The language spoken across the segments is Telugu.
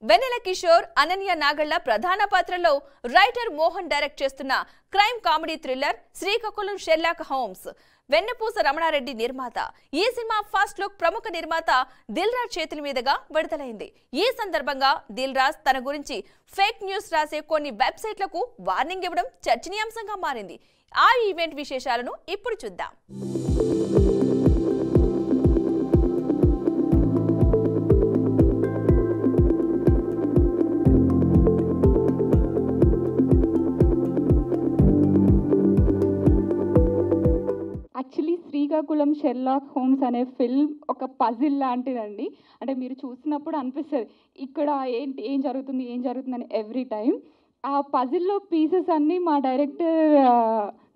వెన్నెల కిషోర్, అనన్య నాగళ్ల ప్రధాన పాత్రలో రైటర్ మోహన్ డైరెక్ట్ చేస్తున్న crime comedy thriller Srikakulam Sherlock Holmes. Vennapusa Ramana Reddy నిర్మాత. ఈ సినిమా ఫస్ట్ లుక్ ప్రముఖ నిర్మాత దిల్ రాజ్ చేతుల మీదుగా విడుదలైంది. ఈ సందర్భంగా దిల్ రాజ్ తన గురించి ఫేక్ న్యూస్ రాసే కొన్ని వెబ్సైట్లకు వార్నింగ్ ఇవ్వడం చర్చనీయాంశంగా మారింది. ఆ ఈవెంట్ విశేషాలను ఇప్పుడు చూద్దాం. యాక్చువల్లీ శ్రీకాకుళం షెర్లాక్ హోమ్స్ అనే ఫిల్మ్ ఒక పజిల్ లాంటిదండి. అంటే మీరు చూసినప్పుడు అనిపిస్తుంది ఇక్కడ ఏం జరుగుతుందని ఎవ్రీ టైం. ఆ పజిల్లో పీసెస్ అన్నీ మా డైరెక్టర్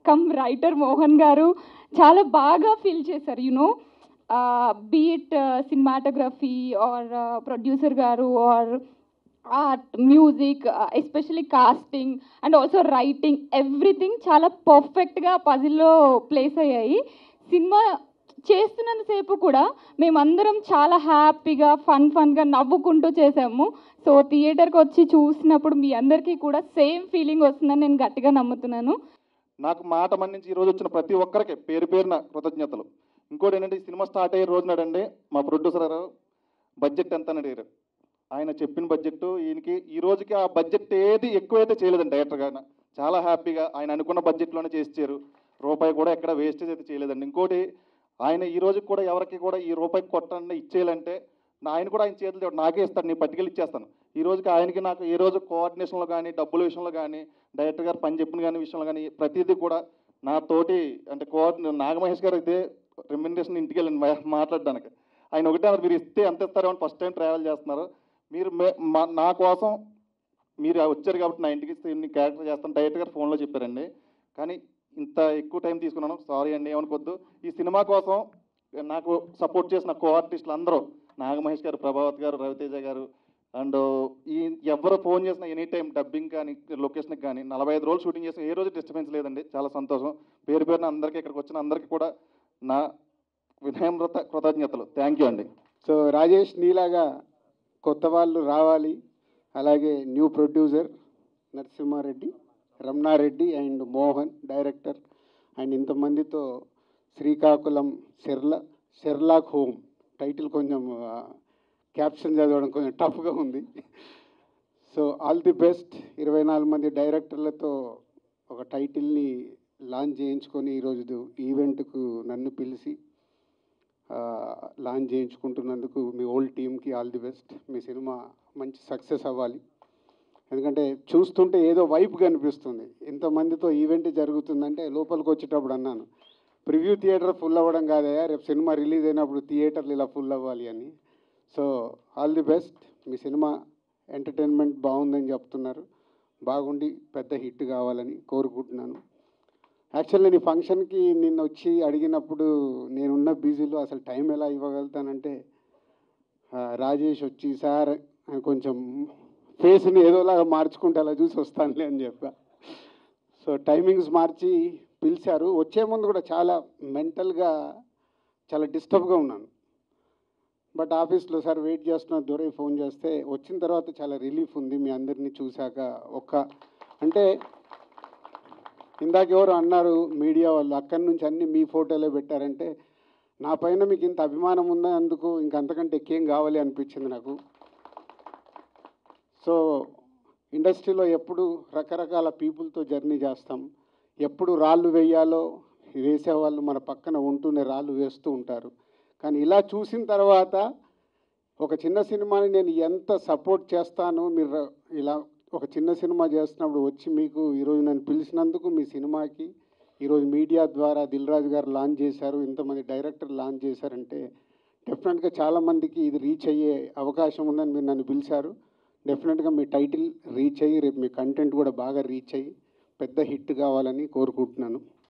కమ్ రైటర్ మోహన్ గారు చాలా బాగా ఫీల్ చేశారు. బీట్ సినిమాటోగ్రఫీ ఆర్ ప్రొడ్యూసర్ గారు or art, music, especially casting and also writing, everything చాలా పర్ఫెక్ట్గా పజిల్లో ప్లేస్ అయ్యాయి. సినిమా చేస్తున్నంతసేపు కూడా మేమందరం చాలా హ్యాపీగా ఫన్గా నవ్వుకుంటూ చేసాము. సో థియేటర్కి వచ్చి చూసినప్పుడు మీ అందరికీ కూడా సేమ్ ఫీలింగ్ వస్తుందని నేను గట్టిగా నమ్ముతున్నాను. నాకు మాట మన్నించి ఈరోజు వచ్చిన ప్రతి ఒక్కరికి పేరు పేరున కృతజ్ఞతలు. ఇంకోటి ఏంటంటే ఈ సినిమా స్టార్ట్ అయ్యే రోజు నాడండి మా ప్రొడ్యూసర్ గారు బడ్జెట్ ఎంత అని అడిగారు. ఆయన చెప్పిన బడ్జెట్ ఈయనకి ఈ రోజుకి ఆ బడ్జెట్ ఏది ఎక్కువైతే చేయలేదండి. డైరెక్టర్ గారు చాలా హ్యాపీగా ఆయన అనుకున్న బడ్జెట్లోనే చేసారు. రూపాయి కూడా ఎక్కడ వేస్టేజ్ అయితే చేయలేదండి. ఇంకోటి ఆయన ఈ రోజుకి కూడా ఎవరికి కూడా ఈ రూపాయి కొట్టండి ఇచ్చేయాలంటే ఆయన కూడా ఆయన చేతులు నాకే ఇస్తాడు, నేను పట్టుకెళ్ళి ఇచ్చేస్తాను. ఈ రోజుకి ఆయనకి నాకు ఏ రోజు కోఆర్డినేషన్లో కానీ డబ్బుల విషయంలో కానీ డైరెక్టర్ గారు పని చెప్పిన కానీ విషయంలో కానీ ప్రతిదీ కూడా నాతోటి అంటే నాగమహేష్ గారు అయితే రెమ్యునరేషన్ ఇంటికి వెళ్ళండి మాట్లాడడానికి. ఆయన ఒకటే మీరు ఇస్తే ఎంత ఇస్తారో అని ఫస్ట్ టైం ట్రావెల్ చేస్తున్నారు. మీరు నా కోసం మీరు వచ్చారు కాబట్టి నా ఇంటికి క్యారెక్టర్ చేస్తాను డైరెక్టర్ గారు ఫోన్లో చెప్పారండి. కానీ ఇంత ఎక్కువ టైం తీసుకున్నాను, సారీ అండి, ఏమనుకోవద్దు. ఈ సినిమా కోసం నాకు సపోర్ట్ చేసిన కో ఆర్టిస్టులు అందరూ నాగమహేష్ గారు, ప్రభావత్ గారు, రవితేజ గారు అండ్ ఎవరు ఫోన్ చేసినా ఎనీ టైం డబ్బింగ్ కానీ లొకేషన్కి కానీ 45 రోజులు షూటింగ్ చేసిన ఏ రోజు డిస్టర్బెన్స్ లేదండి. చాలా సంతోషం. పేరు పేరున అందరికీ ఇక్కడికి వచ్చిన అందరికీ కూడా నా వినమ్రత కృతజ్ఞతలు. థ్యాంక్ యూ అండి. సో రాజేష్ నీలాగా కొత్త వాళ్ళు రావాలి, అలాగే new producer Narasimha Reddy, Ramana Reddy and Mohan director and ఇంతమందితో శ్రీకాకుళం షెర్లాక్ హోమ్ టైటిల్ కొంచెం క్యాప్షన్ చదవడం కొంచెం టఫ్గా ఉంది. So all the best. 24 మంది డైరెక్టర్లతో ఒక టైటిల్ని లాంచ్ చేయించుకొని ఈరోజు ఈవెంట్కు నన్ను పిలిచి లాంచ్ చేయించుకుంటున్నందుకు మీ ఓల్డ్ టీమ్కి all the best. Me cinema మంచి సక్సెస్ అవ్వాలి. ఎందుకంటే చూస్తుంటే ఏదో వైపు కనిపిస్తుంది. ఇంతమందితో ఈవెంట్ జరుగుతుందంటే లోపలికి వచ్చేటప్పుడు అన్నాను ప్రివ్యూ థియేటర్ ఫుల్ అవ్వడం కాదయా, రేపు సినిమా రిలీజ్ అయినప్పుడు థియేటర్లు ఇలా ఫుల్ అవ్వాలి అని. So all the best. Me cinema entertainment బాగుందని చెప్తున్నారు, బాగుండి పెద్ద హిట్ కావాలని కోరుకుంటున్నాను. యాక్చువల్ నేను ఈ ఫంక్షన్కి నిన్న వచ్చి అడిగినప్పుడు నేనున్న బిజీలో అసలు టైం ఎలా ఇవ్వగలుగుతానంటే రాజేష్ వచ్చి సార్ కొంచెం ఫేస్ని ఏదోలాగా మార్చుకుంటే అలా చూసి వస్తానులే అని చెప్పా. సో టైమింగ్స్ మార్చి పిలిచారు. వచ్చే ముందు కూడా చాలా మెంటల్గా చాలా డిస్టర్బ్గా ఉన్నాను. బట్ ఆఫీస్లో సార్ వెయిట్ చేస్తున్న దూరే ఫోన్ చేస్తే వచ్చిన తర్వాత చాలా రిలీఫ్ ఉంది. మీ అందరినీ చూశాక అంటే ఇందాక ఎవరు అన్నారు మీడియా వాళ్ళు అక్కడి నుంచి అన్నీ మీ ఫోటోలే పెట్టారంటే నా పైన మీకు ఇంత అభిమానం ఉందా, అందుకు ఇంకంతకంటే ఎక్కువేం కావాలి అనిపించింది నాకు. సో ఇండస్ట్రీలో ఎప్పుడు రకరకాల పీపుల్తో జర్నీ చేస్తాం. ఎప్పుడు రాళ్ళు వేయాలో వేసేవాళ్ళు మన పక్కన ఉంటూనే రాళ్ళు వేస్తూ ఉంటారు. కానీ ఇలా చూసిన తర్వాత ఒక చిన్న సినిమాని నేను ఎంత సపోర్ట్ చేస్తానో, మీరు ఇలా ఒక చిన్న సినిమా చేస్తున్నప్పుడు వచ్చి మీకు ఈరోజు నన్ను పిలిచినందుకు మీ సినిమాకి ఈరోజు మీడియా ద్వారా దిల్ రాజు గారు లాంచ్ చేశారు, ఇంతమంది డైరెక్టర్ లాంచ్ చేశారంటే డెఫినెట్గా చాలామందికి ఇది రీచ్ అయ్యే అవకాశం ఉందని మీరు నన్ను పిలిచారు. డెఫినెట్గా మీ టైటిల్ రీచ్ అయ్యి రేపు మీ కంటెంట్ కూడా బాగా రీచ్ అయ్యి పెద్ద హిట్ కావాలని కోరుకుంటున్నాను.